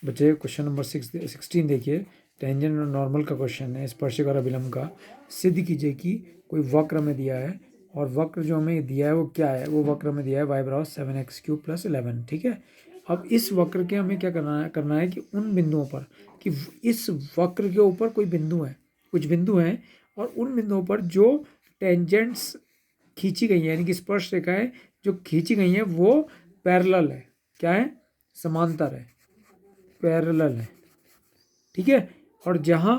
बच्चे question number 16 देखिए, tangent और नॉर्मल का क्वेश्चन है, स्पर्शक और अभिलंब का। सिद्ध कीजिए कि कोई वक्र में दिया है और वक्र जो हमें दिया है वो क्या है, वो वक्र में दिया है y बराबर 7x³ + 11, ठीक है। अब इस वक्र के हमें क्या करना है कि उन बिंदुओं पर, कि इस वक्र के ऊपर कोई बिंदु है, कुछ बिंदु हैं, और उन बिंदुओं पर जो टेंजेंट्स खींची गई है, यानी कि स्पर्श रेखाएं जो खींची गई हैं वो पैरेलल है। क्या है? समांतर है, पैरेलल है, ठीक है। और जहां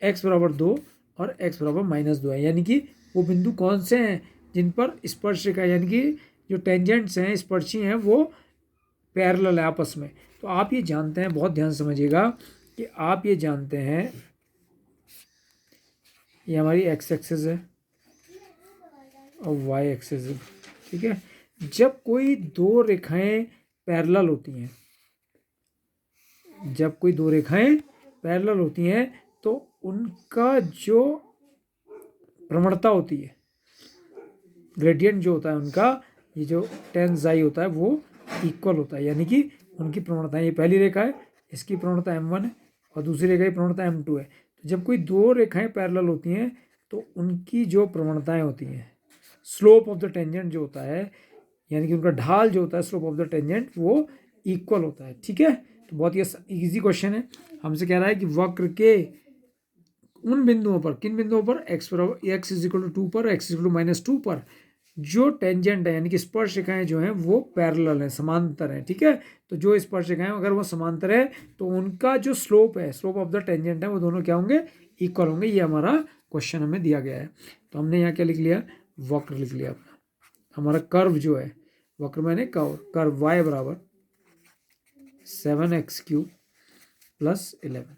x बराबर 2 और x बराबर -2 है, यानी कि वो बिंदु कौन से हैं जिन पर स्पर्श रेखा, यानी कि जो टेंजेंट्स हैं, स्पर्शी हैं, वो पैरेलल है आपस में। तो आप ये जानते हैं, बहुत ध्यान समझिएगा कि आप ये जानते हैं, ये हमारी x एक्सिस है और y एक्सिस है, ठीक है। जब कोई दो रेखाएं पैरेलल होती हैं, जब कोई दो रेखाएं पैरेलल होती हैं तो उनका जो प्रवणता होती है, ग्रेडियंट जो होता है उनका, ये जो टेन जाई होता है वो इक्वल होता है, यानी कि उनकी प्रवणता, ये पहली रेखा है, इसकी प्रवणता m1 है और दूसरी रेखा की प्रवणता m2 है। तो जब कोई दो रेखाएं पैरेलल होती हैं तो उनकी जो प्रवणताएं होती हैं, स्लोप ऑफ द टेंजेंट जो होता है, यानी कि उनका ढाल जो होता है, स्लोप ऑफ द टेंजेंट, वो इक्वल होता है, ठीक है। तो बहुत ही इजी क्वेश्चन है। हमसे कह रहा है कि वक्र के उन बिंदुओं पर, किन बिंदुओं पर, x बराबर x = 2 पर, x = -2 पर जो टेंजेंट है, यानी कि स्पर्श रेखाएं जो हैं वो पैरेलल है, समांतर है, ठीक है। तो जो स्पर्श रेखाएं अगर वो समांतर है तो उनका जो स्लोप है, स्लोप ऑफ द टेंजेंट है, वो दोनों क्या होंगे? इक्वल होंगे। ये हमारा क्वेश्चन हमें दिया गया है। तो हमने यहाँ क्या लिख लिया? वक्र लिख लिया अपना। हमारा कर्व जो है, वक्र मैंने कर्व y बराबर 7x³ + 11,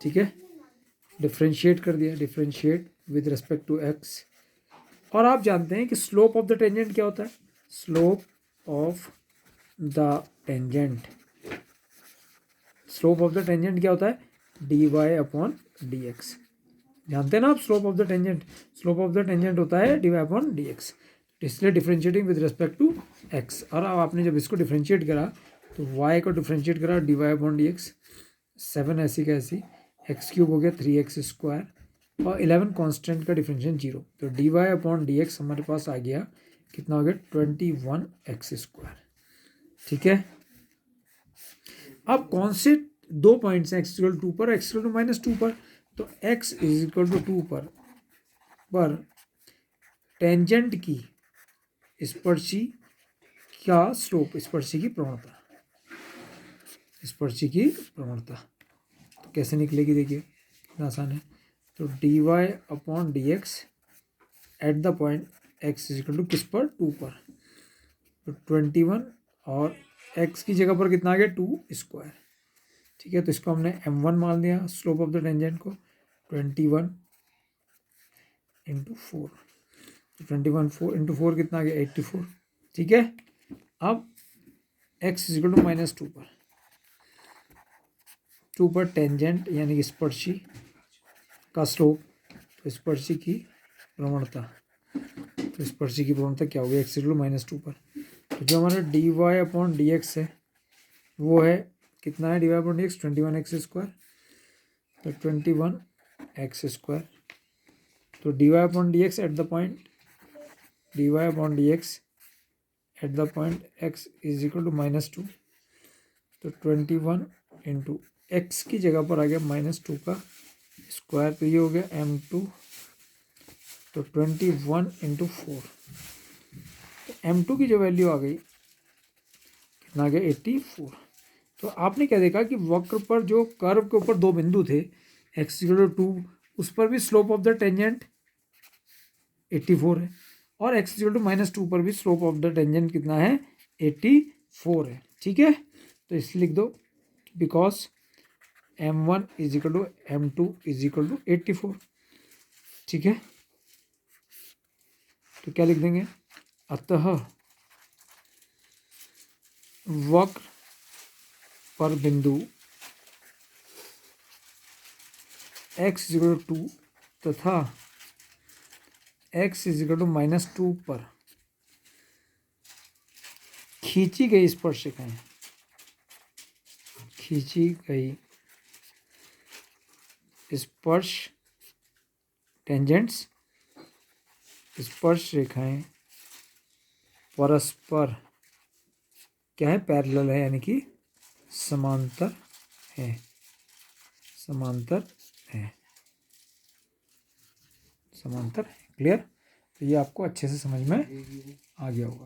ठीक है। डिफ्रेंशिएट कर दिया, differentiate with respect to x। और आप जानते हैं कि स्लोप ऑफ द टेंजेंट क्या होता है? Slope of the tangent, slope of the tangent क्या होता है? dy/dx। जानते हैं ना आप slope of the tangent? Slope of the tangent होता है dy/dx। इसलिए differentiating with respect to x। और अब आपने जब इसको डिफ्रेंशिएट करा तो y को डिफ्रेंशिएट करा dy/dx, 7 ऐसी का ऐसी, x³ हो गया 3x² और 11 कांस्टेंट का डिफरेंशिएशन 0। तो dy/dx हमारे पास आ गया, कितना हो गया? 21x², ठीक है। अब कौन से दो पॉइंट्स हैं x = 2 पर, x = -2 पर? तो x = 2 पर टेंजेंट की स्पर्शी का स्लोप, स्पर्शी की प्रवणता, स्पर्शी की प्रवणता तो कैसे निकलेगी? देखिए कितना आसान है। तो dy/dx at the point x = किस पर? 2 पर। तो 21 और x की जगह पर कितना आ गया? 2², ठीक है। तो इसको हमने m1 मान लिया, स्लोप ऑफ द टेंजेंट को, 21 × 4। 21 × 4 कितना आ गया? 84, ठीक है। अब x = -2 पर, 2 पर टेंजेंट यानी कि स्पर्शी का स्लोप, तो स्पर्शी की प्रवणता, तो स्पर्शी की प्रवणता क्या होगी? x = -2 पर। तो जो हमारा dy/dx है वो है कितना है? dy/dx 21x², तो 21x²। तो dy/dx at the point, dy/dx at the point x = -2, तो 21 × x की जगह पर आ गया -2 का स्क्वायर, तो ये हो गया m2। तो 21 × 4, तो m2 की जो वैल्यू आ गई कितना आ गया? 84। तो आपने क्या देखा कि वक्र पर जो कर्व के ऊपर दो बिंदु थे, x = 2, उस पर भी स्लोप ऑफ द टेंजेंट 84 है, और x = -2 पर भी स्लोप ऑफ द टेंजेंट कितना है? 84 है, ठीक है। तो इसलिए लिख दो, बिकॉज m1 = m2 = 84, ठीक है। तो क्या लिख देंगे? अतः वक्र पर बिंदु x = 2 तथा x = -2 पर खींची गई स्पर्शिकाएं, खींची गई स्पर्श टेंजेंट्स, स्पर्श रेखाएं परस्पर क्या है, पैरेलल है, यानी कि समांतर है, समांतर है, समांतर है। क्लियर? तो ये आपको अच्छे से समझ में आ गया होगा।